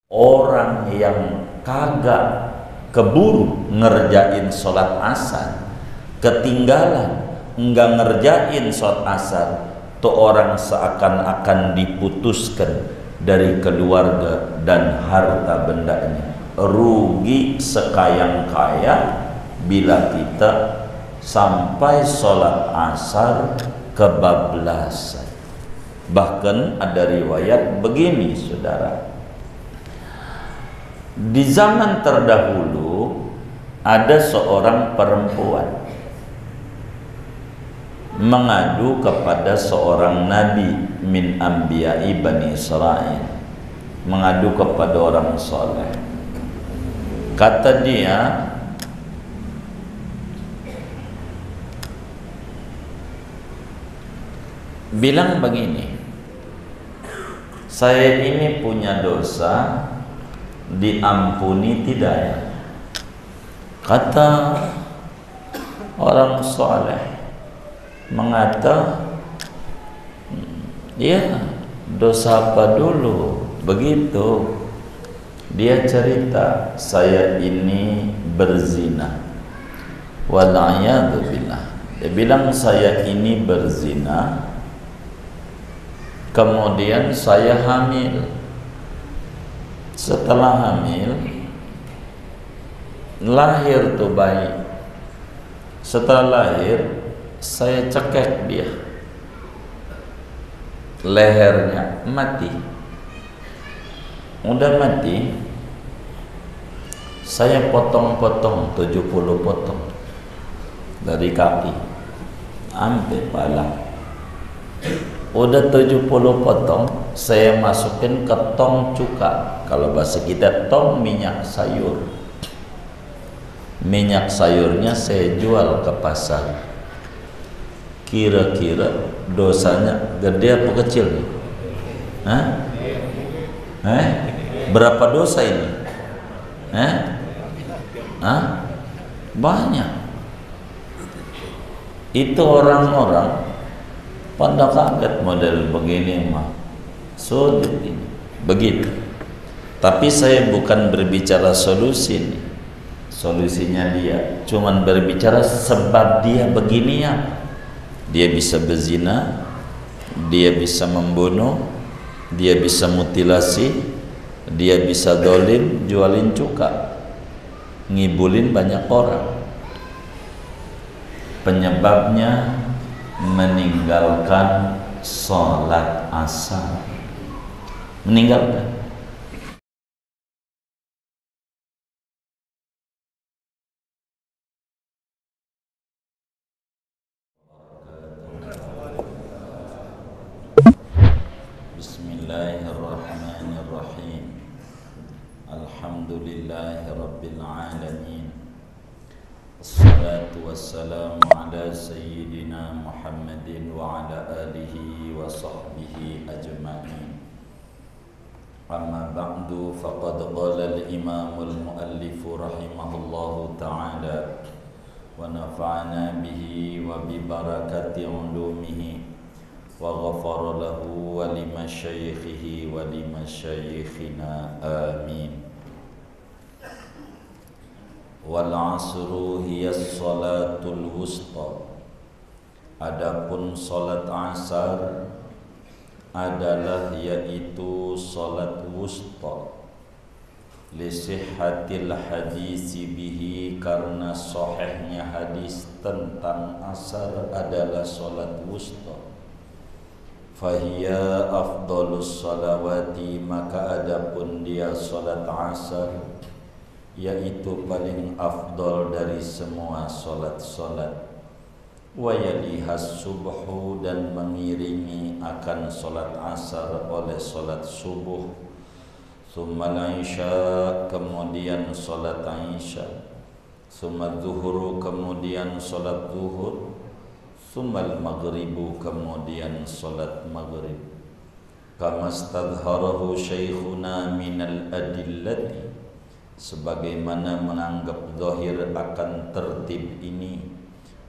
Orang yang kagak keburu ngerjain sholat asar, ketinggalan nggak ngerjain sholat asar, tuh orang seakan-akan diputuskan dari keluarga dan harta bendanya, rugi sekayang-kaya bila kita sampai sholat asar kebablasan. Bahkan ada riwayat begini, saudara. Di zaman terdahulu ada seorang perempuan mengadu kepada seorang nabi min anbiya'i Bani Israel, mengadu kepada orang soleh. Kata dia, bilang begini, saya ini punya dosa, diampuni tidak ya? Kata orang soleh, mengata, ya dosa apa dulu? Begitu dia cerita, saya ini berzina, wal'iyadzubillah. Dia bilang saya ini berzina, kemudian saya hamil. Setelah hamil, lahir tuh bayi. Setelah lahir, saya cekek dia, lehernya mati. Udah mati, saya potong-potong 70 potong dari kaki sampai pala. Udah 70 potong, saya masukin ke tong cuka. Kalau bahasa kita tong minyak sayur. Minyak sayurnya saya jual ke pasar. Kira-kira dosanya gede apa kecil? Hah? Berapa dosa ini? Banyak. Itu orang-orang pada kaget model begini mah, sulit ini, begitu. Tapi saya bukan berbicara solusi nih. Solusinya dia cuman berbicara sebab dia begini ya. Dia bisa berzina, dia bisa membunuh, dia bisa mutilasi, dia bisa dolim, jualin cuka, ngibulin banyak orang. Penyebabnya meninggalkan sholat asar, meninggalkan. Bismillahirrahmanirrahim. Alhamdulillahi rabbil alamin. Assalatu wassalamu ala sayyidina Muhammadin wa ala alihi wa sahbihi ajma'in. Amma ba'du, faqad qala al-imam al-muallif rahimahullahu ta'ala wa nafa'ana bihi wa bi barakati ulumihi wa ghafara lahu wa li masyayikhihi wa li masyayikhina, amin. Wal asru hiya salatul wusta. Adapun salat asar adalah yaitu salat wusta. Li sihhatil hadisi bihi, karena sahihnya hadis tentang asar adalah salat wusta. Fahiya afdalus salawati, maka adapun dia salat asar yaitu paling afdal dari semua solat-solat. Wa yalihas subuhu, dan mengiringi akan solat asar oleh solat subuh. Tsummal isya, kemudian solat isya. Tsummal zuhuru, kemudian solat zuhur. Tsummal maghribu, kemudian solat maghrib. Kama stadharahu syekhuna minal adillati, sebagaimana menganggap zahir akan tertib ini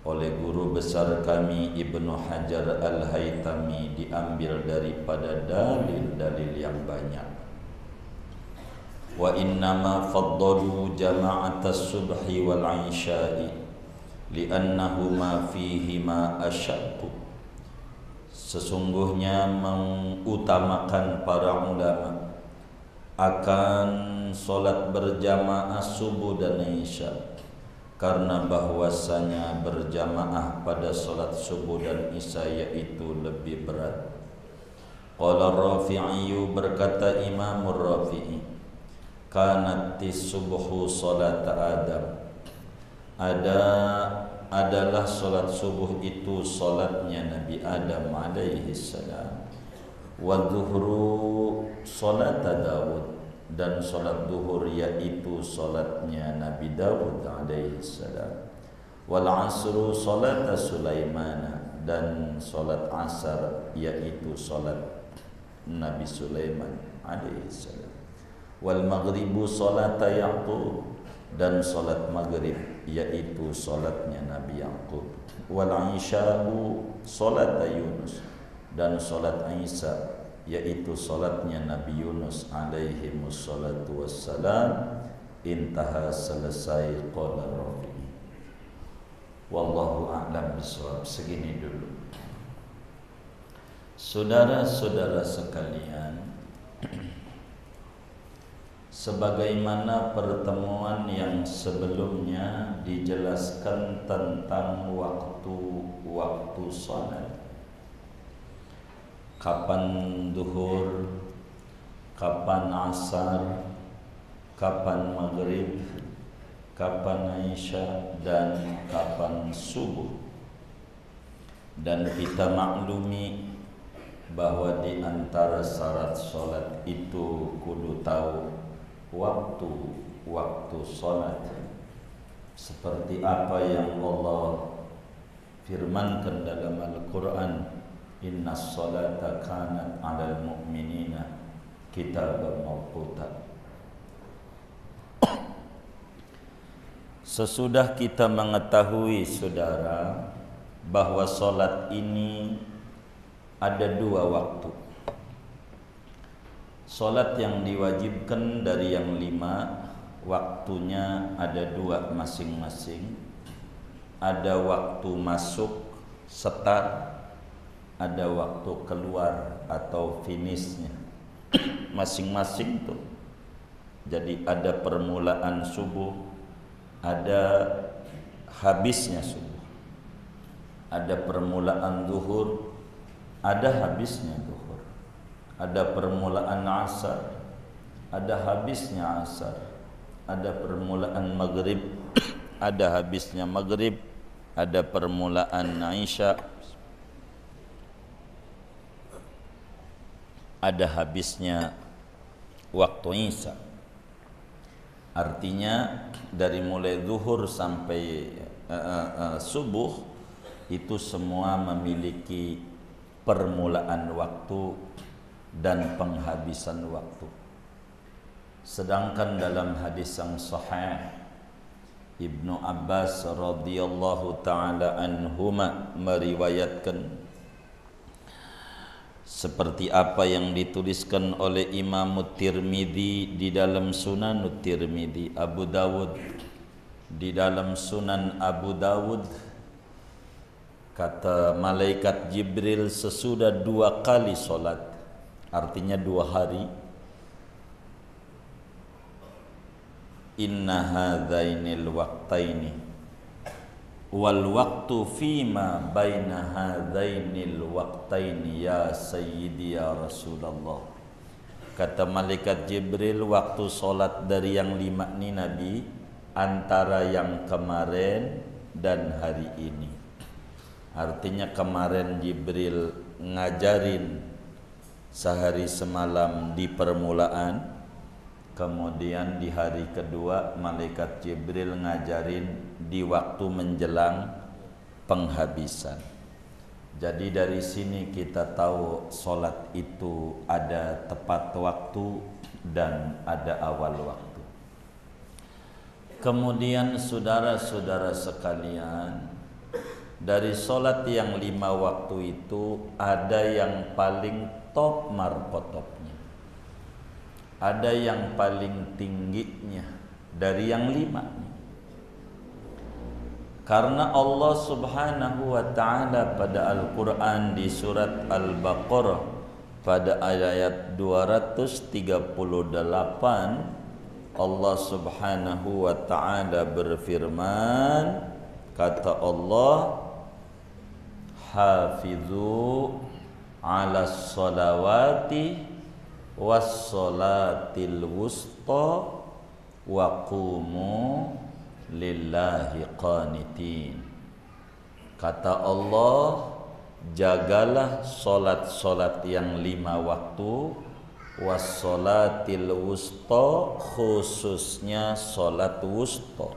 oleh guru besar kami Ibnu Hajar Al-Haytami, diambil daripada dalil-dalil yang banyak. wa innama faddalu jama'atas subhi wal 'isya'i li'annahuma fihima asyaddu. Sesungguhnya mengutamakan para ulama akan solat berjamaah subuh dan isya karena bahwasanya berjamaah pada solat subuh dan isya yaitu lebih berat. Qala Rafi'i, berkata Imam Rafi'i, kanatis subuhu salat Adam, adalah solat subuh itu solatnya Nabi Adam alaihi salam, wa dhuhru salat Daud, dan solat duhur yaitu solatnya Nabi Daud alaihi salam, wal asru salat Sulaiman, dan solat asar yaitu solat Nabi Sulaiman alaihi salam, wal maghribu salat Yaqub, dan solat maghrib yaitu solatnya Nabi Yaqub, wal isya'u salat Yunus, dan solat Isa yaitu solatnya Nabi Yunus alaihi wassalatu wassalam. Intaha, selesai. Qala Rafi'i. Wallahu a'lam bishawab. Segini dulu. Saudara-saudara sekalian, sebagaimana pertemuan yang sebelumnya dijelaskan tentang waktu salat, kapan duhur, kapan asar, kapan maghrib, kapan isya, dan kapan subuh. Dan kita maklumi bahwa di antara syarat salat itu kudu tahu waktu salat, seperti apa yang Allah firmankan dalam Al-Quran, innas salata kanat 'alal mu'minina kitaban mawquta. Sesudah kita mengetahui, saudara, bahwa salat ini ada dua waktu. Salat yang diwajibkan dari yang 5, waktunya ada 2 masing-masing. Ada waktu masuk start, ada waktu keluar atau finishnya masing-masing tuh. Jadi ada permulaan subuh, ada habisnya subuh, ada permulaan zuhur, ada habisnya zuhur, ada permulaan asar, ada habisnya asar, ada permulaan maghrib, ada habisnya maghrib, ada permulaan isya, ada habisnya waktu isya. Artinya dari mulai zuhur sampai subuh itu semua memiliki permulaan waktu dan penghabisan waktu. Sedangkan dalam hadis yang sahih, Ibnu Abbas radhiyallahu taala anhuma meriwayatkan seperti apa yang dituliskan oleh Imam Tirmidzi di dalam Sunan Tirmidzi, Abu Dawud di dalam Sunan Abu Dawud, kata malaikat Jibril sesudah 2 kali solat, artinya 2 hari, inna hadzainil waqtaini wal waqtu fima baina hadzainil waqtaini ya sayyidi ya Rasulullah. Kata malaikat Jibril, waktu solat dari yang 5 ini Nabi, antara yang kemarin dan hari ini. Artinya kemarin Jibril ngajarin sehari semalam di permulaan, kemudian di hari kedua malaikat Jibril ngajarin di waktu menjelang penghabisan. Jadi dari sini kita tahu solat itu ada tepat waktu dan ada awal waktu. Kemudian saudara-saudara sekalian, dari solat yang 5 waktu itu ada yang paling top markotopnya. ada yang paling tingginya dari yang 5. Karena Allah Subhanahu wa taala pada Al-Qur'an di surat Al-Baqarah pada ayat 238 Allah Subhanahu wa taala berfirman, kata Allah, hafizu 'alas sholawati was sholatil wusta wa qumu lillahi qanitin. Kata Allah, jagalah solat-solat yang 5 waktu, was sholatil wusta, khususnya solat wusta.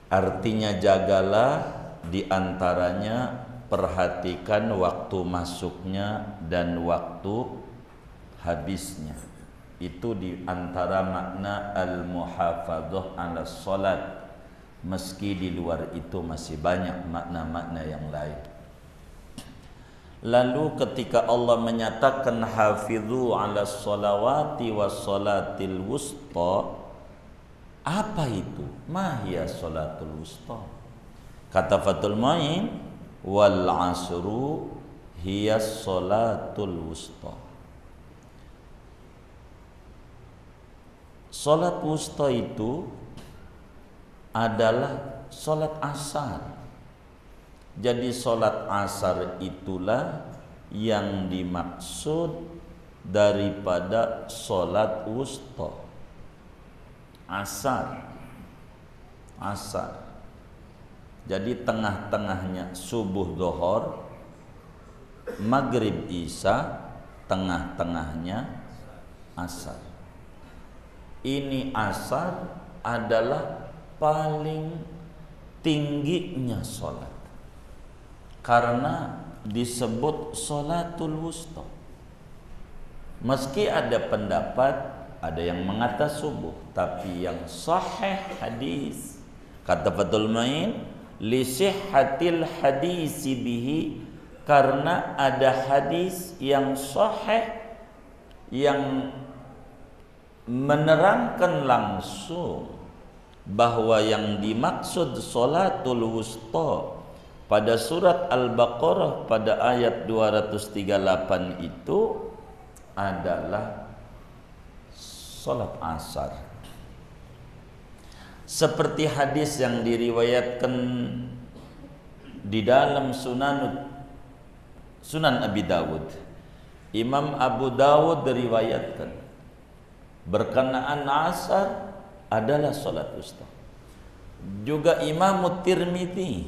Artinya jagalah, diantaranya perhatikan waktu masuknya dan waktu habisnya. Itu diantara makna al-muhafadzah ala sholat. Meski di luar itu masih banyak makna-makna yang lain. Lalu ketika Allah menyatakan hafidhu ala sholawati was sholatil wusta, apa itu? Mahya sholatul wusta? Kata Fathul Mu'in, wal asru hiya sholatul wusta. Sholat wusta itu adalah sholat asar. Jadi sholat asar itulah yang dimaksud daripada sholat wusta. Asar. Jadi tengah-tengahnya subuh zuhur, maghrib isya, tengah-tengahnya asar. Ini asar adalah paling tingginya sholat, karena disebut sholatul wusta. Meski ada pendapat, ada yang mengata subuh, tapi yang sahih hadis, kata Fathul Mu'in, li sihhatil hadisi bihi, karena ada hadis yang sahih yang menerangkan langsung bahwa yang dimaksud sholatul wusta pada surat Al-Baqarah pada ayat 238 itu adalah sholat asar. Seperti hadis yang diriwayatkan di dalam Sunan Abi Dawud. Imam Abu Dawud diriwayatkan berkenaan asar adalah sholat wusta. Juga Imam Tirmidzi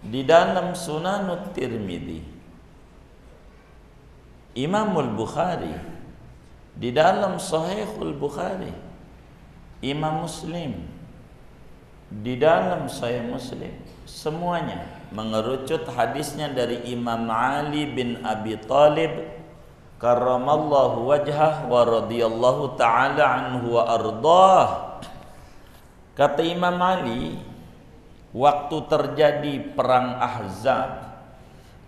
di dalam Sunan Tirmidzi, Imamul Bukhari di dalam Sahihul Bukhari, Imam Muslim di dalam Sahih Muslim, semuanya mengerucut hadisnya dari Imam Ali bin Abi Thalib karramallahu wajhah wa radhiyallahu ta'ala anhu wa ardah. Kata Imam Ali, waktu terjadi perang Ahzab,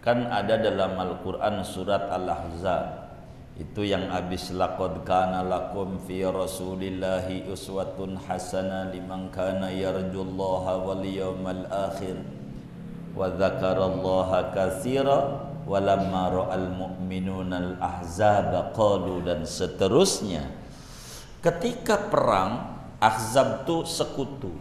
kan ada dalam Al-Quran surat Al-Ahzab, itu yang habis laqad kana lakum fi rasulillahi uswatun hasanah liman kana yarjullaha wal yawmal akhir wa dzakarallaha katsira walamma ra'al mu'minuna al-ahzab qalu, dan seterusnya. Ketika perang Ahzab itu sekutu,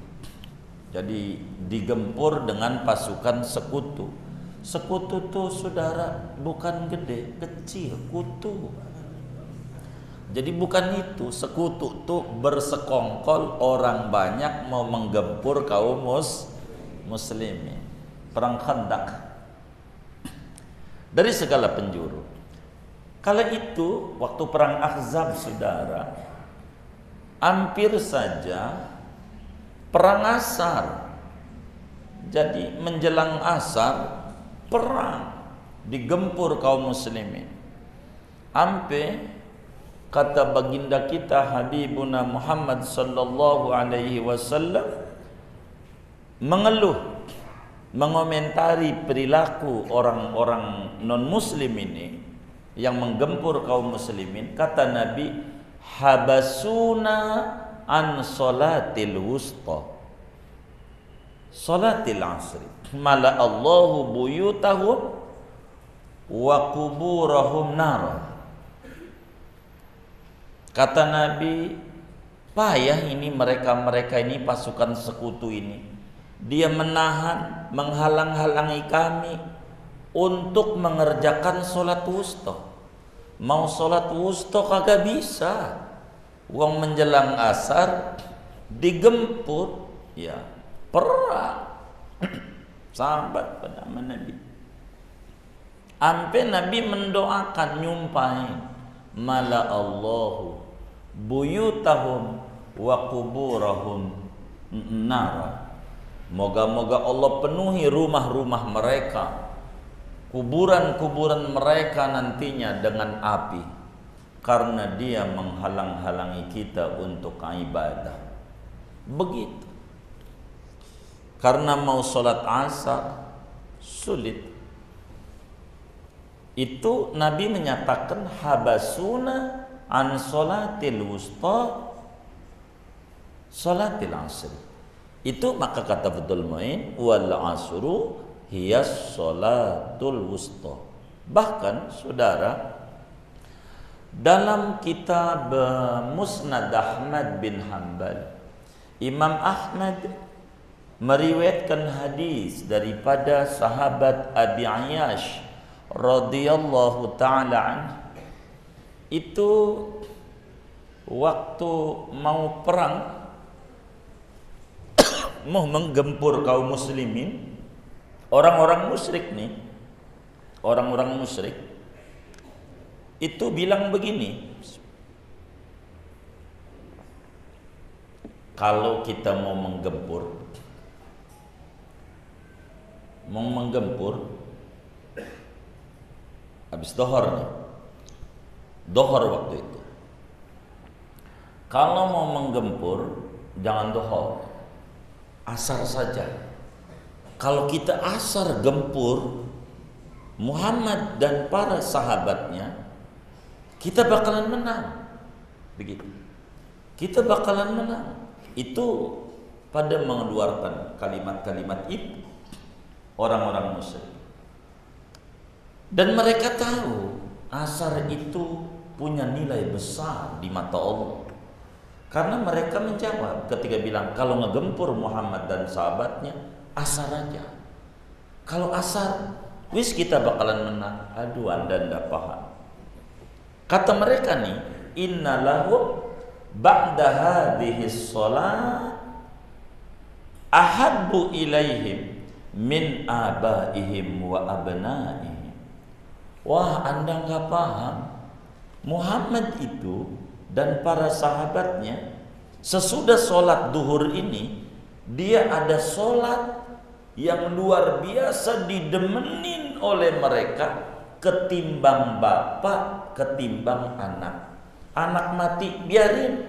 jadi digempur dengan pasukan sekutu. Sekutu tuh saudara bukan gede, kecil, kutu. Jadi bukan itu, sekutu tuh bersekongkol, orang banyak mau menggempur kaum muslimin. Perang Khandaq dari segala penjuru. Kala itu waktu perang Ahzab saudara, hampir saja perang asar. Jadi menjelang asar perang, digempur kaum muslimin. Ampe kata baginda kita Habibuna Muhammad sallallahu alaihi wasallam mengeluh, mengomentari perilaku orang-orang non muslim ini, yang menggempur kaum muslimin, kata Nabi, habasuna an salatil wusta, salatil asri, mala Allahu buyutahum wa kuburahum nar. Kata Nabi, payah ini mereka ini, pasukan sekutu ini. Dia menahan, menghalang-halangi kami untuk mengerjakan sholat wusta. Mau sholat wusta kagak bisa. Uang menjelang asar digempur, ya perang. Sahabat pada Nabi. Sampai Nabi mendoakan, nyumpahin, mala Allahu buyutahum wa kuburahum nar. Moga-moga Allah penuhi rumah-rumah mereka, kuburan-kuburan mereka nantinya dengan api, karena dia menghalang-halangi kita untuk ibadah. Begitu. Karena mau sholat asar sulit. Itu Nabi menyatakan habasuna an sholatil wusta sholatil asri. Itu maka kata Fathul Mu'in, wal asru hiyas sholatul wusta. Bahkan saudara, dalam kitab Musnad Ahmad bin Hanbal, Imam Ahmad meriwayatkan hadis daripada sahabat Abi Ayyash radhiyallahu ta'ala anhu. Itu waktu mau perang, mau menggempur kaum muslimin, orang-orang musyrik nih, orang-orang musyrik itu bilang begini, kalau kita mau menggempur habis dohor nih, dohor waktu itu, kalau mau menggempur jangan dohor, asar saja. Kalau kita asar gempur Muhammad dan para sahabatnya, kita bakalan menang. Begitu. Kita bakalan menang. Itu pada mengeluarkan kalimat-kalimat itu orang-orang musyrik. Dan mereka tahu asar itu punya nilai besar di mata Allah. Karena mereka menjawab ketika bilang, kalau ngegempur Muhammad dan sahabatnya, asar aja. Kalau asar, wis kita bakalan menang. Aduh, Anda enggak paham. Kata mereka nih, inna lahum ba'da hadhihi shalah ahabbu ilaihim min abaihim wa abnaihim. Wah, Anda enggak paham. Muhammad itu dan para sahabatnya sesudah sholat duhur ini, dia ada sholat yang luar biasa didemenin oleh mereka ketimbang bapak, ketimbang anak. Anak mati biarin,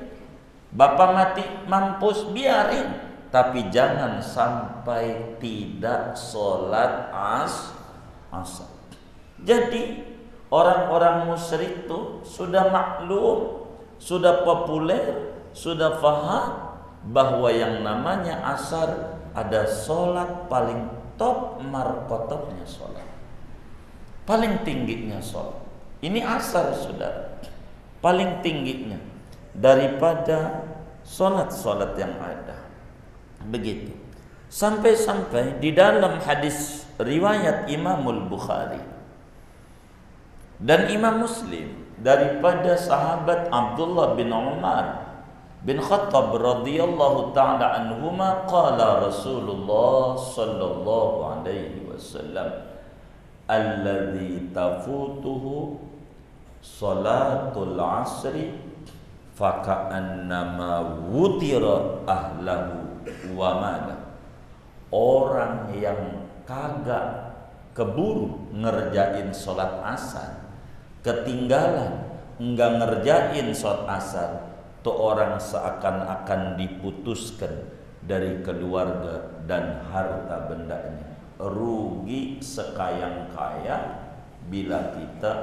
bapak mati mampus biarin, tapi jangan sampai tidak sholat asar. Jadi orang-orang musyrik itu sudah maklum, sudah populer, sudah faham bahwa yang namanya asar ada sholat paling top markotopnya sholat, paling tingginya sholat. Ini asar saudara, paling tingginya daripada sholat-sholat yang ada. Begitu. Sampai-sampai di dalam hadis riwayat Imamul Bukhari dan Imam Muslim daripada sahabat Abdullah bin Umar bin Khattab radhiyallahu ta'ala anhuma, qala Rasulullah sallallahu alaihi wasallam, alladzi tafutuhu salatul asri faka'annama wutira ahlahu wa mala. Orang yang kagak keburu ngerjain sholat asar, ketinggalan enggak ngerjain sholat asar, tuh orang seakan-akan diputuskan dari keluarga dan harta bendanya. Rugi sekayang-kaya bila kita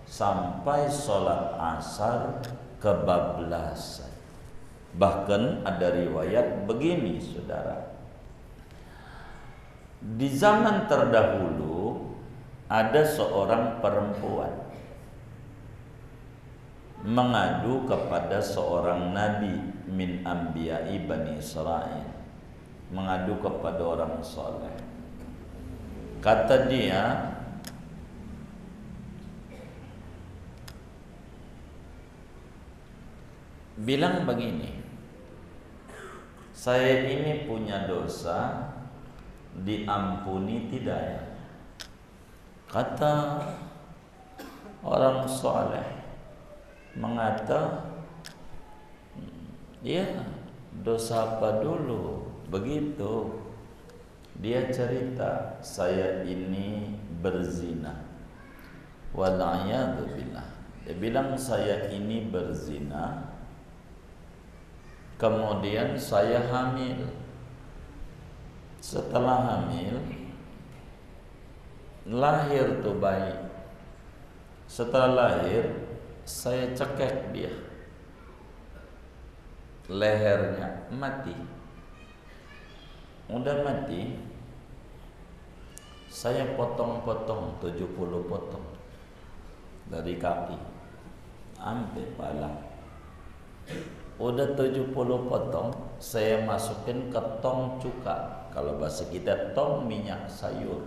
sampai sholat asar kebablasan. Bahkan ada riwayat begini, saudara. Di zaman terdahulu ada seorang perempuan mengadu kepada seorang nabi min anbiya'i Bani Israel, mengadu kepada orang soleh. Kata dia, bilang begini, saya ini punya dosa, diampuni tidak ya? Kata orang soleh mengata, ya dosa apa dulu? Begitu dia cerita, saya ini berzina. Wal'iyadzubillah. Dia bilang saya ini berzina, kemudian saya hamil. Setelah hamil, lahir tuh bayi. Setelah lahir, saya cekek dia, lehernya mati. Udah mati, saya potong-potong 70 potong dari kaki sampai pala. Udah 70 potong, saya masukin ke tong cuka. Kalau bahasa kita tong minyak sayur.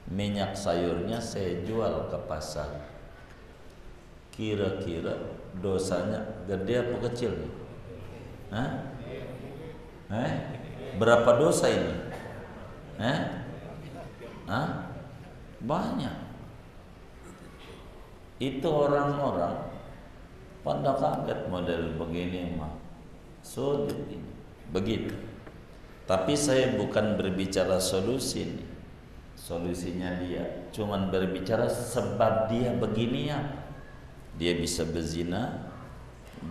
Minyak sayurnya saya jual ke pasar. Kira-kira dosanya gede apa kecil nih? Hah? Berapa dosa ini? Banyak. Itu orang-orang pada kaget, model begini mah sulit ini. Begitu. Tapi saya bukan berbicara solusi nih. Solusinya dia, cuman berbicara sebab dia begini ya. Dia bisa berzina,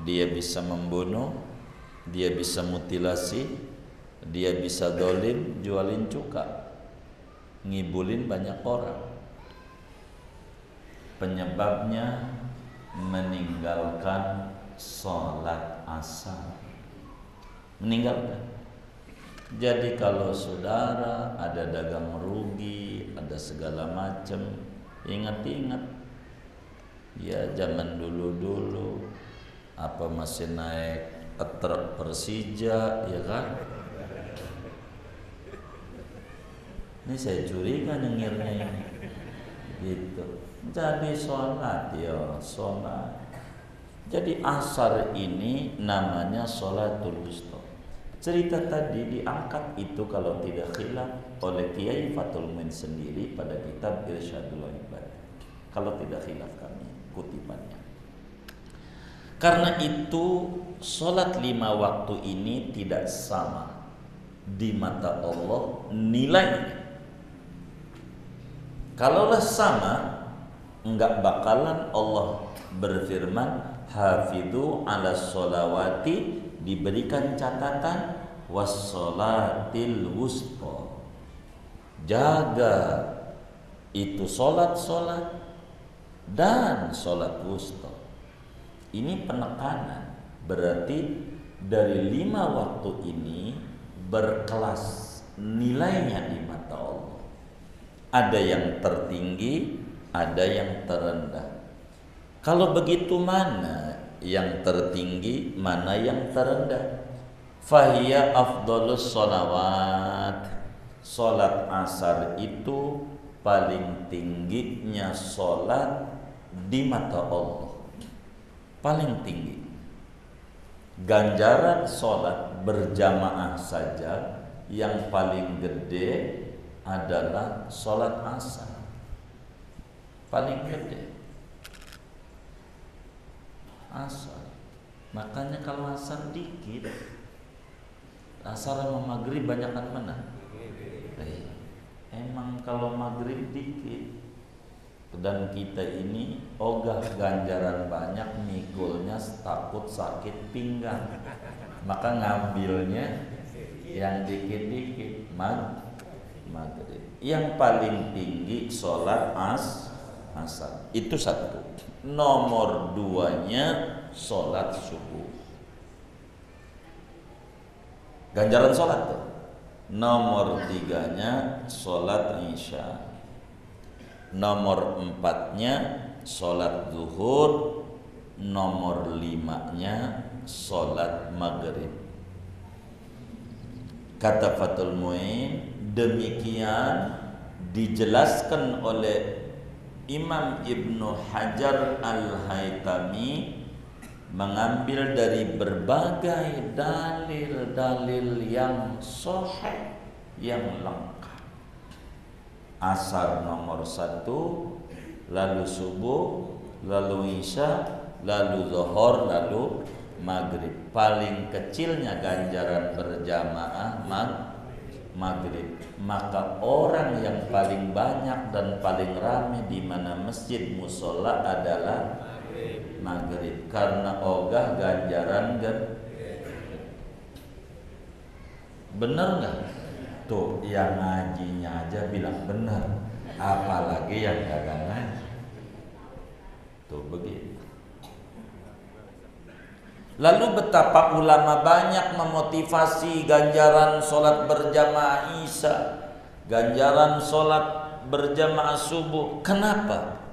dia bisa membunuh, dia bisa mutilasi, dia bisa dolim, jualin cuka, ngibulin banyak orang. Penyebabnya meninggalkan sholat asar. Meninggalkan. Jadi kalau saudara ada dagang rugi, ada segala macam, ingat-ingat ya zaman dulu-dulu apa masih naik truk Persija, ya kan? Ini saya curiga nyengirnya ini. Gitu. Jadi sholat ya sholat. Jadi asar ini namanya sholatul wusta. Cerita tadi diangkat itu kalau tidak khilaf oleh Kiai Fathul Muin sendiri pada kitab Irsyadul Ibad. Kalau tidak khilaf kami kutipannya. Karena itu sholat 5 waktu ini tidak sama di mata Allah nilainya. Kalaulah sama, enggak bakalan Allah berfirman hafidhu ala sholawati, diberikan catatan wassolatil wusta, jaga itu solat dan solat wusta. Ini penekanan, berarti dari 5 waktu ini berkelas nilainya di mata Allah. Ada yang tertinggi, ada yang terendah. Kalau begitu mana yang tertinggi, mana yang terendah? Fahiya afdhalus sholawat. Sholat asar itu paling tingginya sholat di mata Allah. Paling tinggi. Ganjaran sholat berjamaah saja yang paling gede adalah sholat asar. Paling gede asar. Makanya kalau asar dikit, asar sama maghrib banyakan mana? Emang kalau maghrib dikit, dan kita ini ogah ganjaran banyak, mikulnya takut sakit pinggang, maka ngambilnya yang dikit-dikit maghrib. Yang paling tinggi sholat asar. Itu satu. Nomor duanya sholat subuh. Ganjaran sholat tuh. Nomor tiganya sholat isya. Nomor empatnya sholat zuhur. Nomor limanya sholat maghrib. Kata Fathul Muin, demikian dijelaskan oleh Imam Ibnu Hajar Al-Haytami mengambil dari berbagai dalil-dalil yang sahih, yang lengkap. Asar nomor 1, lalu subuh, lalu isya, lalu zuhur, lalu maghrib. Paling kecilnya ganjaran berjamaah maghrib. Maka orang yang paling banyak dan paling ramai di mana masjid musola adalah maghrib, karena ogah ganjaran bener nggak? Tuh yang ngajinya aja bilang bener, apalagi yang kagak ngaji. Tuh begitu. Lalu betapa ulama banyak memotivasi ganjaran sholat berjamaah isya, ganjaran sholat berjamaah subuh. Kenapa?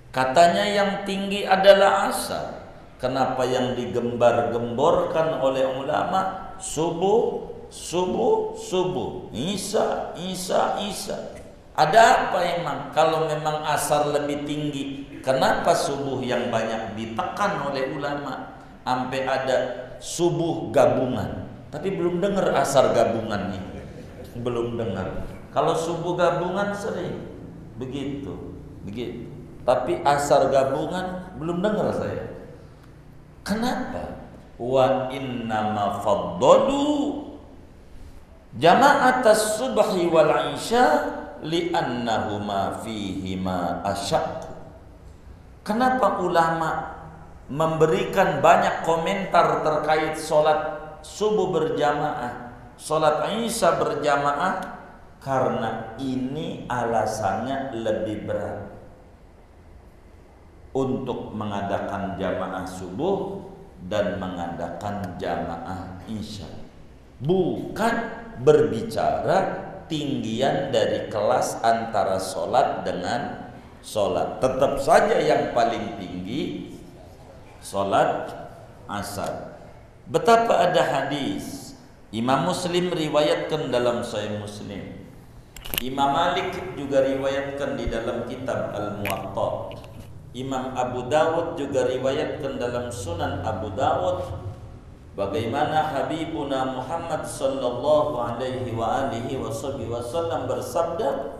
Katanya yang tinggi adalah asar. Kenapa yang digembar-gemborkan oleh ulama subuh, subuh, subuh, isya, isya, isya? Ada apa emang? Kalau memang asar lebih tinggi, kenapa subuh yang banyak ditekan oleh ulama? Sampai ada subuh gabungan. Tapi belum dengar asar gabungan nih. Belum dengar. Kalau subuh gabungan sering. Begitu. Tapi asar gabungan belum dengar saya. Kenapa? Wa innama faddalu jama'atas subhi wal isya li'annahuma fihima asyaq. Kenapa ulama memberikan banyak komentar terkait sholat subuh berjamaah, sholat isya berjamaah? Karena ini alasannya lebih berat untuk mengadakan jamaah subuh dan mengadakan jamaah isya. Bukan berbicara tinggian dari kelas antara sholat dengan sholat. Tetap saja yang paling tinggi sholat asar. Betapa ada hadis Imam Muslim riwayatkan dalam Sahih Muslim, Imam Malik juga riwayatkan di dalam kitab Al-Muwatta, Imam Abu Dawud juga riwayatkan dalam Sunan Abu Dawud, bagaimana Habibuna Muhammad sallallahu alaihi wa alihi wasallam bersabda,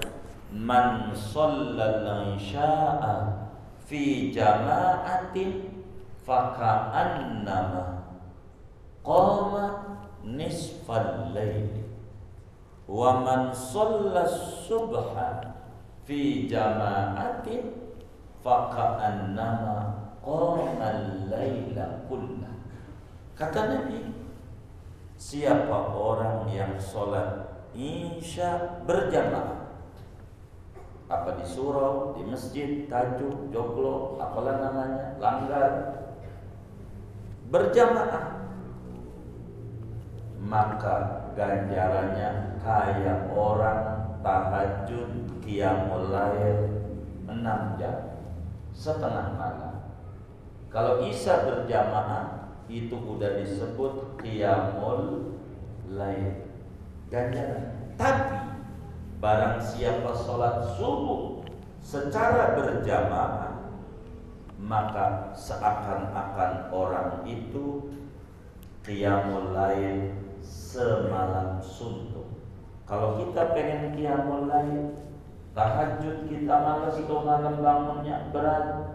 man shallal isya'a fi jama'atin faka'annama qama nisfal lail wa man shallas subha fi jama'atin faka'annama qama al-laila kullah. Kata Nabi, siapa orang yang sholat isya berjamaah, apa di surau, di masjid, tajuk, joglo, apalah namanya, langgar, berjamaah, maka ganjarannya kayak orang tahajud qiyamul lail 6 jam, setengah malam. Kalau isya berjamaah itu udah disebut qiyamul lail, ganjaran. Tapi barang siapa sholat subuh secara berjamaah, maka seakan-akan orang itu qiyamul lail semalam suntuk. Kalau kita pengen qiyamul lail, tahajud kita malas tuh malam bangunnya berat.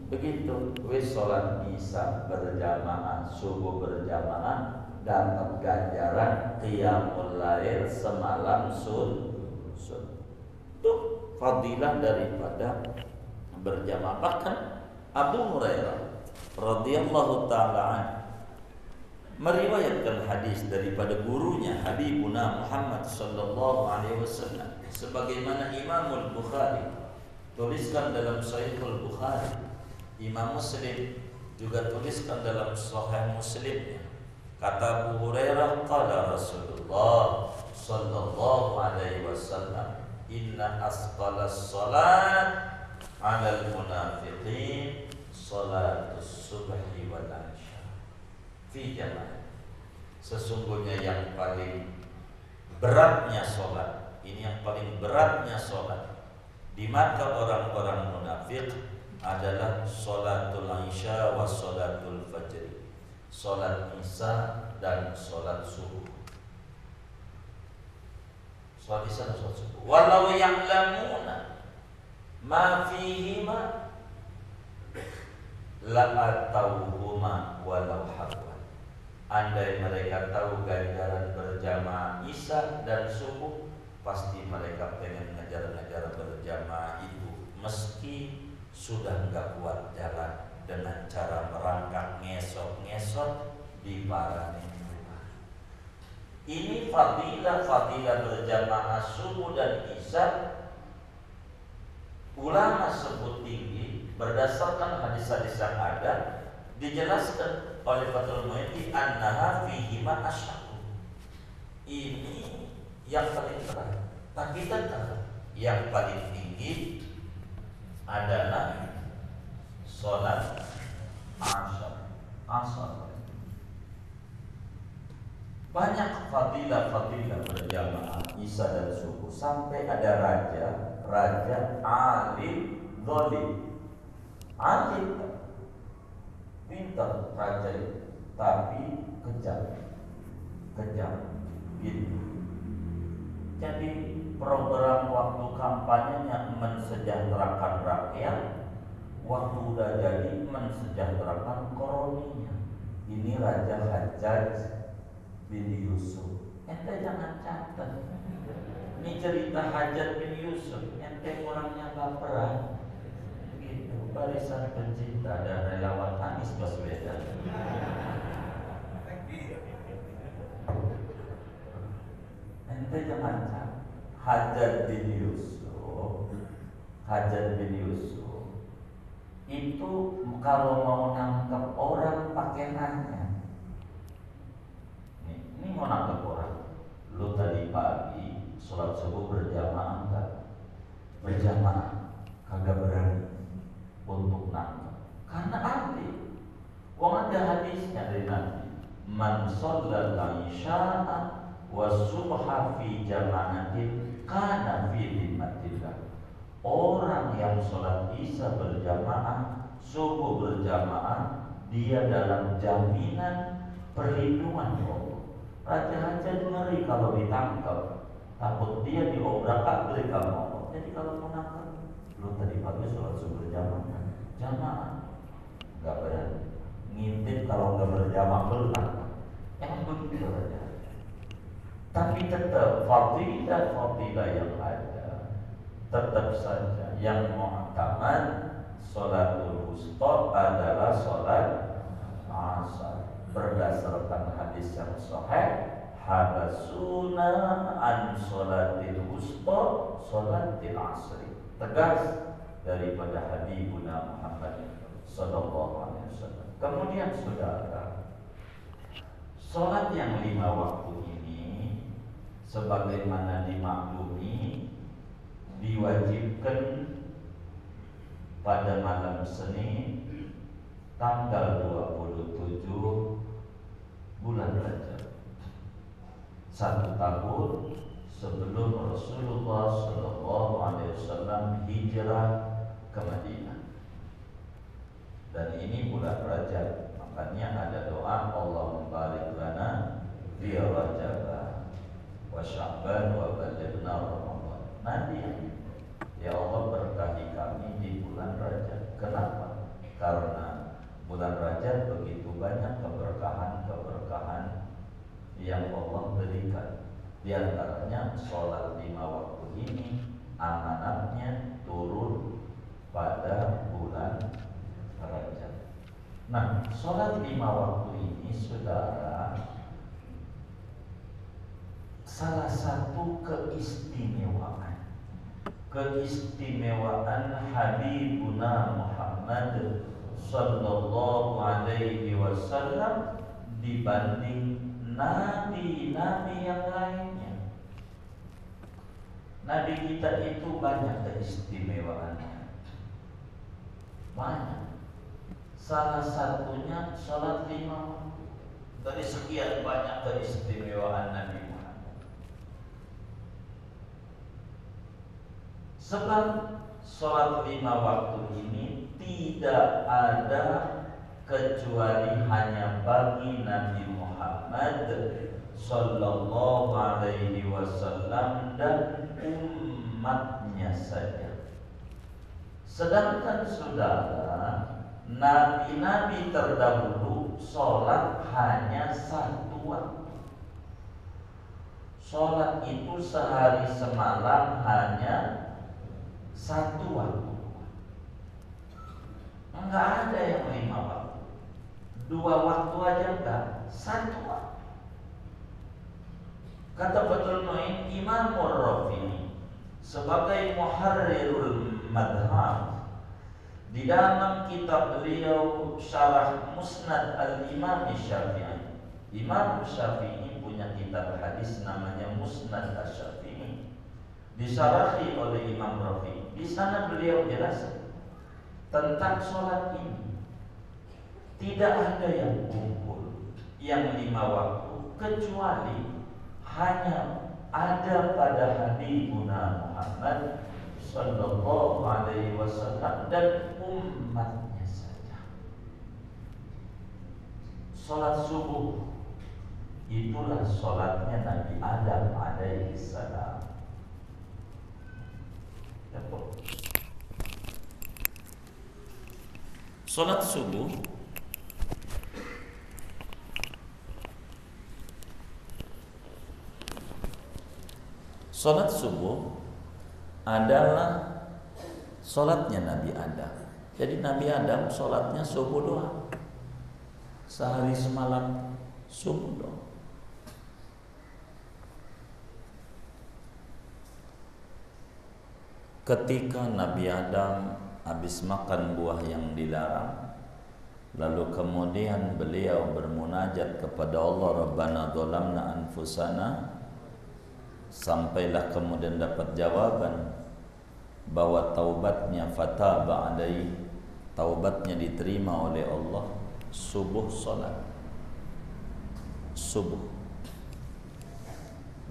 Begitu, wis sholat isya berjamaah, subuh berjamaah, dapat ganjaran qiyamul lail semalam sun. Itu fadilah daripada berjamaah. Bahkan Abu Hurairah radhiyallahu taala meriwayatkan hadis daripada gurunya Habibuna Muhammad sallallahu alaihi wasallam, sebagaimana Imam Al-Bukhari tuliskan dalam Sahih Al-Bukhari, Imam Muslim juga tuliskan dalam Sahih Muslimnya. Kata Abu Hurairah, qala Rasulullah sallallahu alaihi wasallam, inna asqalas salat 'alal munafiqin salatus subhi wal 'isya fi jamaah. Sesungguhnya yang paling beratnya sholat, ini yang paling beratnya sholat di mata orang-orang munafik adalah sholatul isya wa sholatul fajr, sholat isya dan sholat subuh. Sholat isya dan sholat subuh. Walau ya'lamuna ma fihima la'atauhuma walau habwan. Andai mereka tahu ganjaran berjamaah isya dan subuh, pasti mereka pengen ngejar-ngejar berjamaah itu, meski sudah nggak kuat jalan dengan cara merangkak ngesot-ngesot di paraning. Ini fadilah berjamaah subuh dan isya ulama sebut tinggi berdasarkan hadis-hadis yang ada, dijelaskan oleh Fathul Mu'in annaha fihima asyaqu. Ini yang paling berat, tapi tetap yang paling tinggi adalah sholat asar. Banyak fadilah berjamaah isya dan subuh, sampai ada raja alim zalim. Alim pintar raja itu, tapi kejam gitu. Jadi program waktu kampanyenya mensejahterakan rakyat, waktu udah jadi mensejahterakan koloninya. Ini Raja Hajjaj bin Yusuf. Ente jangan catat. Ini cerita Hajjaj bin Yusuf. Ente orangnya baperan. Gitu. Barisan pencinta dan relawan Anies Baswedan. Ente jangan catat. Hajjaj bin Yusuf itu kalau mau nangkep orang pakai nanya. Ini mau nangkep orang, lu tadi pagi sholat subuh berjamaah enggak? Berjamaah, kagak berani untuk nangkep. Karena anti, wong ada hadisnya dari Nabi, man shallal isya'a wa subha fi jama'atin kana fi dhimmatillah. Orang yang sholat isya berjamaah, subuh berjamaah, dia dalam jaminan perlindungan Allah. Raja Hajjaj ngeri kalau ditangkap, takut dia diobrak-abrik sama Allah. Jadi kalau mau nangkap, lu tadi pagi sholat subuh jamaah, nggak berani. Ngintip kalau nggak berjamaah belum nangkap. Emang begitu Raja. Tapi tetap fadilah yang ada, tetap saja yang mu'tamad sholatul wusta adalah sholat asar. Berdasarkan hadis yang sahih, habasuna an sholatil wusta sholatil asri, tegas daripada Habibuna Muhammad sallallahu alaihi wasallam. Kemudian saudara, sholat yang 5 waktu ini sebagaimana dimaklumi diwajibkan pada malam Senin tanggal 27 bulan Rajab, 1 tahun sebelum Rasulullah Shallallahu Alaihi Wasallam hijrah ke Madinah. Dan ini bulan Rajab, makanya ada doa Allahumma barik lana fi Rajab wa Sya'ban wa balighna Ramadan. Nanti ya Allah berkahi kami di bulan Rajab. Kenapa? Karena bulan Rajab begitu banyak keberkahan yang Allah berikan. Di antaranya sholat 5 waktu ini amanatnya turun pada bulan Rajab. Nah, sholat 5 waktu ini saudara, salah satu keistimewaan keistimewaan Habibuna Muhammad sallallahu alaihi wasallam dibanding nabi-nabi yang lainnya. Nabi kita itu banyak keistimewaannya, banyak. Salah satunya salat 5 waktu. Dari sekian banyak keistimewaan Nabi Muhammad. Sebab salat 5 waktu ini tidak ada kecuali hanya bagi Nabi Muhammad sallallahu alaihi wasallam dan umatnya saja. Sedangkan saudara, nabi-nabi terdahulu sholat hanya 1 waktu. Sholat itu sehari semalam hanya 1 waktu. Enggak ada yang 5 waktu. 2 waktu aja enggak, 1 waktu. Kata Fathul Mu'in Imam Rafi'i sebagai muharrirul madhab, di dalam kitab beliau Syarah Musnad Al-Imam Syafi'i. Imam Syafi'i punya kitab hadis namanya Musnad Al-Syafi'i, disyarahi oleh Imam Rafi'i. Di sana beliau jelaskan tentang sholat ini. Tidak ada yang kumpul yang 5 waktu kecuali hanya ada pada Habibuna Muhammad sallallahu alaihi wasallam dan umatnya saja. Salat subuh itulah salatnya Nabi Adam alaihi salam. Salat subuh adalah sholatnya Nabi Adam. Jadi Nabi Adam sholatnya subuh doang, sehari semalam subuh doang. Ketika Nabi Adam habis makan buah yang dilarang, lalu kemudian beliau bermunajat kepada Allah, Rabbana dzalamna anfusana, sampailah kemudian dapat jawaban bahwa taubatnya fataba alaihi, taubatnya diterima oleh Allah. Subuh salat subuh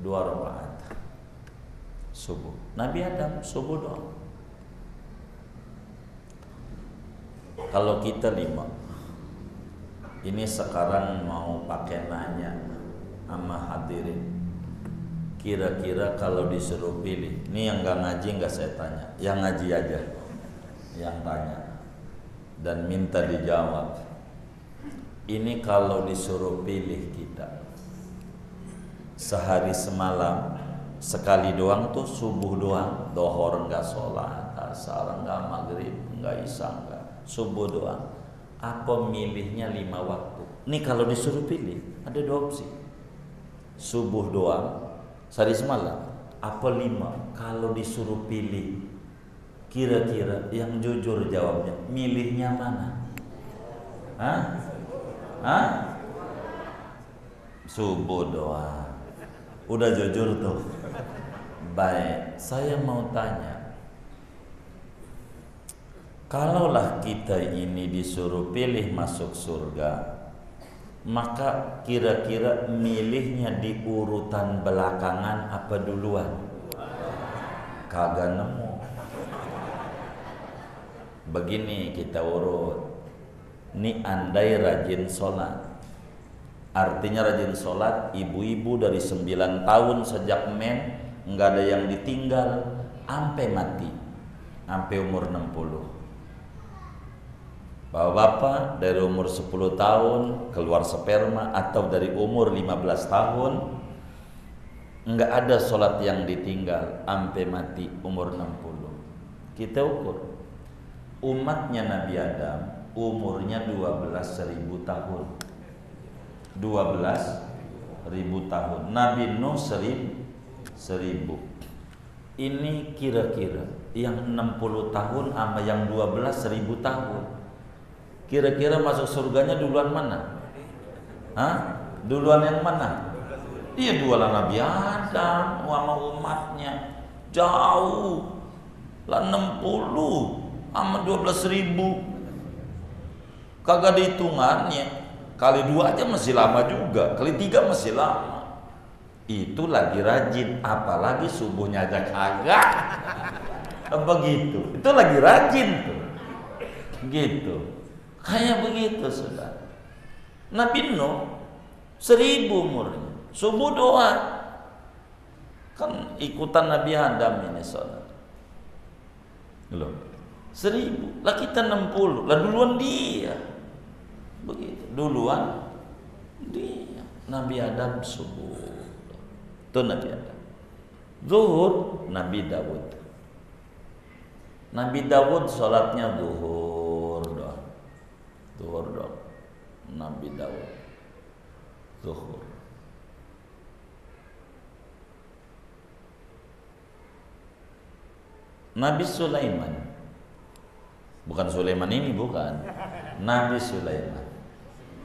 2 rakaat subuh. Nabi Adam subuh doang. Kalau kita 5. Ini sekarang mau pakai nanya sama hadirin, kira-kira kalau disuruh pilih, ini yang gak ngaji gak saya tanya, yang ngaji aja yang tanya dan minta dijawab. Ini kalau disuruh pilih kita sehari semalam sekali doang tuh, subuh doang, dohor gak sholat, asar gak, maghrib gak, isya gak, subuh doang, apa milihnya 5 waktu? Ini kalau disuruh pilih ada 2 opsi, subuh doang sehari semalam, apa 5? Kalau disuruh pilih, kira-kira yang jujur jawabnya, milihnya mana? Subuh doang. Udah jujur tuh. Baik, saya mau tanya, kalaulah kita ini disuruh pilih masuk surga, maka kira-kira milihnya di urutan belakangan apa duluan? Kagak nemu. Begini kita urut. Ini andai rajin sholat, artinya rajin sholat, ibu-ibu dari 9 tahun sejak men nggak ada yang ditinggal sampai mati, sampai umur 60. Bapak-bapak dari umur 10 tahun keluar sperma, atau dari umur 15 tahun nggak ada sholat yang ditinggal sampai mati umur 60. Kita ukur umatnya Nabi Adam umurnya 12.000 tahun, 12.000 tahun. Nabi Nuh 1.000. ini kira-kira yang 60 tahun sama yang 12.000 tahun, kira-kira masuk surganya duluan mana? Hah? Duluan yang mana? Iya, duluan Nabi Adam sama umatnya. Jauh lah, 60 sama 12.000, kagak ada hitungannya. Kali 2 aja masih lama juga, kali 3 masih lama. Itu lagi rajin, apalagi subuhnya aja kagak. Begitu, itu lagi rajin tuh. Gitu, kayak begitu saudara. Nabi Nuh 1000 umurnya, subuh doa. Kan ikutan Nabi Adam ini saudara. Loh, 1000, lah kita 60, lah duluan dia. Begitu, duluan dia. Nabi Adam subuh, itu Nabi Adam. Zuhur Nabi Dawud. Nabi Dawud sholatnya zuhur doang. Zuhur doang. Nabi Dawud zuhur. Nabi Sulaiman, bukan Sulaiman ini, bukan. Nabi Sulaiman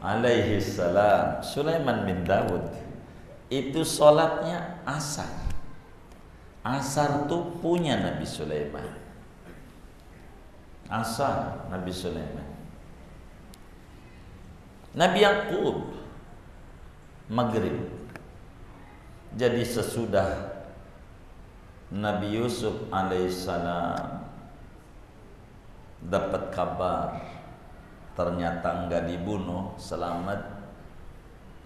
alaihi salam, Sulaiman bin Dawud, itu sholatnya asar. Asar tuh punya Nabi Sulaiman. Asar Nabi Sulaiman. Nabi Yakub maghrib. Jadi sesudah Nabi Yusuf alaihissalam dapat kabar ternyata enggak dibunuh, selamat,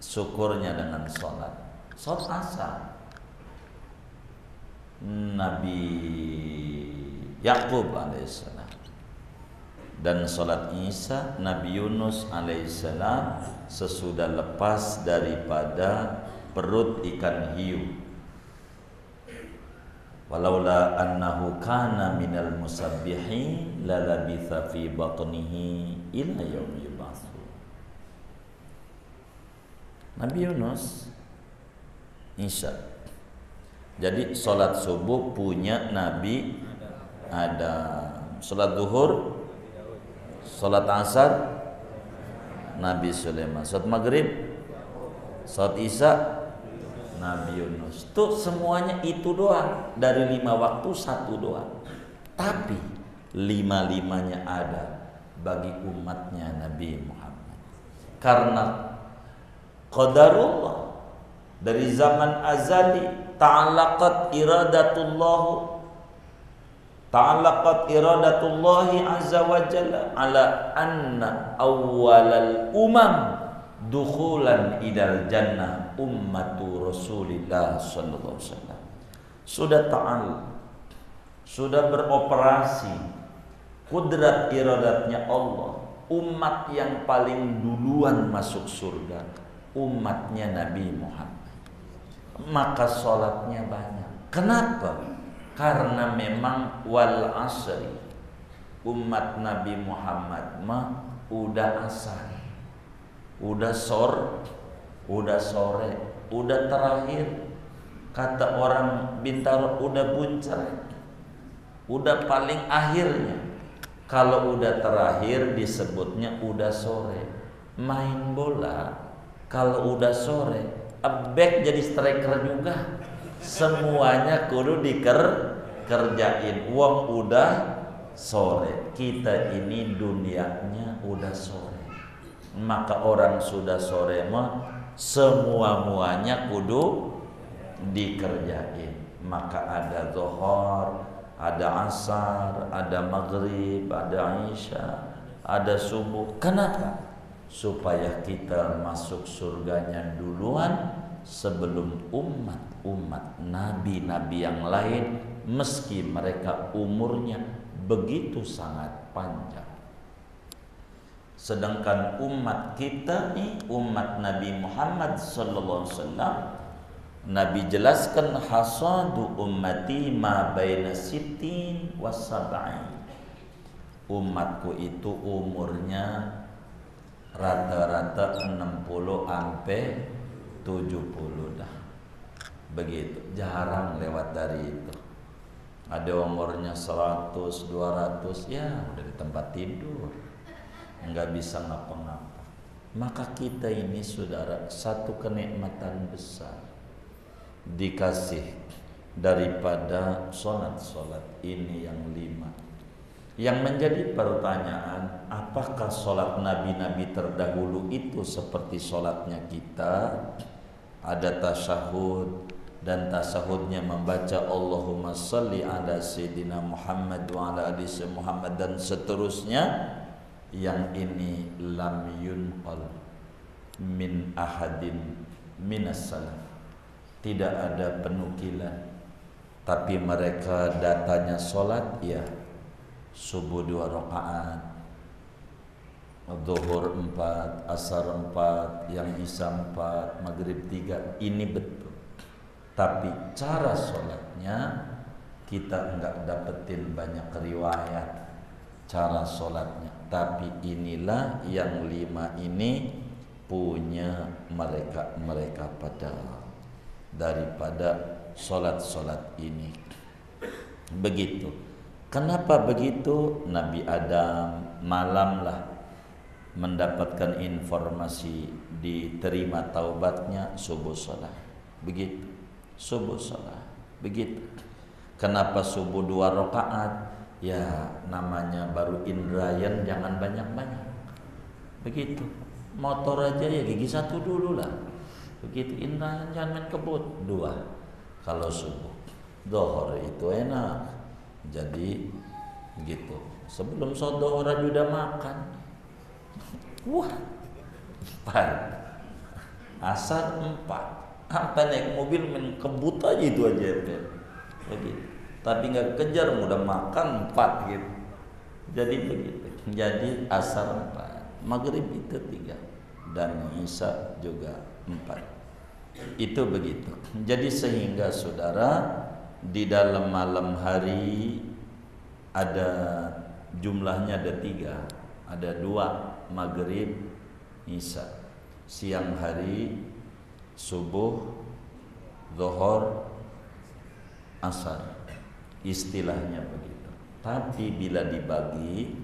syukurnya dengan sholat asar. Nabi Yakub alaihissalam dan sholat Isa Nabi Yunus alaihissalam sesudah lepas daripada perut ikan hiu. Walaula annahu kana minal musabbihin lalabitha fi batnihi ila yaumi yub'atsu. Nabi Yunus Isa. Jadi sholat subuh punya Nabi Adam, sholat zuhur, sholat asar Nabi Sulaiman, sholat maghrib, sholat isya Nabi Yunus. Tuh semuanya itu doang. Dari 5 waktu 1 doang. Tapi 5-5-nya ada bagi umatnya Nabi Muhammad. Karena qadarullah dari zaman azali ta'allaqat iradatullahi azza wa jalla ala anna awwalal umam dukhulan idal jannah ummatu Rasulillah sallallahu alaihi wasallam. Sudah sudah beroperasi kudrat iradatnya Allah, umat yang paling duluan masuk surga umatnya Nabi Muhammad. Maka sholatnya banyak. Kenapa? Karena memang wal asri, umat Nabi Muhammad mah udah asar, udah sore, udah terakhir. Kata orang Bintaro udah puncak, udah paling akhirnya. Kalau udah terakhir disebutnya udah sore. Main bola kalau udah sore, back jadi striker juga. Semuanya kudu dikerjain. Wong udah sore. Kita ini dunianya udah sore. Maka orang sudah sore mah semua-muanya kudu dikerjain. Maka ada zuhur, ada asar, ada maghrib, ada isya, ada subuh. Kenapa? Supaya kita masuk surganya duluan sebelum umat nabi-nabi yang lain, meski mereka umurnya begitu sangat panjang. Sedangkan umat kita nih, umat Nabi Muhammad sallallahu alaihi wasallam, Nabi jelaskan hasadu ummati ma baina sittin wa sab'in. Umatku itu umurnya rata-rata 60 sampai 70 dah. Begitu, jarang lewat dari itu. Ada umurnya 100, 200, ya udah di tempat tidur, nggak bisa ngapa-ngapa. Maka kita ini saudara, satu kenikmatan besar dikasih daripada solat ini yang 5. Yang menjadi pertanyaan, apakah solat nabi-nabi terdahulu itu seperti solatnya kita? Ada tasyahud, dan tasyahudnya membaca Allahumma salli ala Sayyidina Muhammad wa ala ali Muhammad dan seterusnya. Yang ini lam yunqal min ahadin minas salaf, tidak ada penukilan, tapi mereka datanya solat ya subuh 2 rakaat, zuhur 4, asar 4, yang isya 4, maghrib 3. Ini betul. Tapi cara sholatnya kita enggak dapetin banyak riwayat cara sholatnya. Tapi inilah yang 5 ini punya mereka pada daripada sholat ini. Begitu. Kenapa begitu? Nabi Adam malamlah mendapatkan informasi diterima taubatnya, subuh sholat. Begitu. Subuh sholat. Begitu. Kenapa subuh 2 rakaat? Ya namanya baru indrayan, jangan banyak-banyak. Begitu. Motor aja ya gigi 1 dulu lah. Begitu indrayan, jangan main kebut. 2 kalau subuh. Dohor itu enak. Jadi begitu. Sebelum sholat dohor udah makan. Wah 4. Asar 4. Sampai naik mobil main kebut aja itu aja begitu. Tapi nggak kejar, udah makan 4 gitu. Jadi begitu. Jadi asar 4, maghrib itu 3, dan isya juga 4. Itu begitu. Jadi sehingga saudara di dalam malam hari ada jumlahnya ada 3, ada 2 maghrib, isya. Siang hari subuh, zuhur, asar, istilahnya begitu. Tapi bila dibagi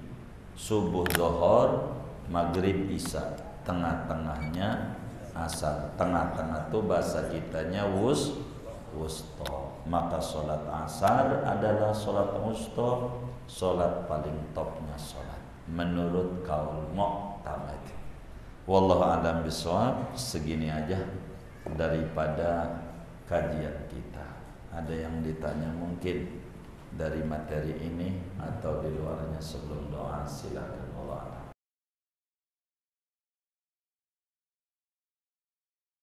subuh, zuhur, maghrib, isya, tengah-tengahnya asar. Tengah-tengah itu bahasa kitanya wusta. Maka sholat asar adalah sholat wusta, sholat paling topnya sholat menurut kaul mu'tamad. Wallahu a'lam bishawab. Segini aja daripada kajian kita. Ada yang ditanya mungkin dari materi ini atau di luarnya sebelum doa, silakan.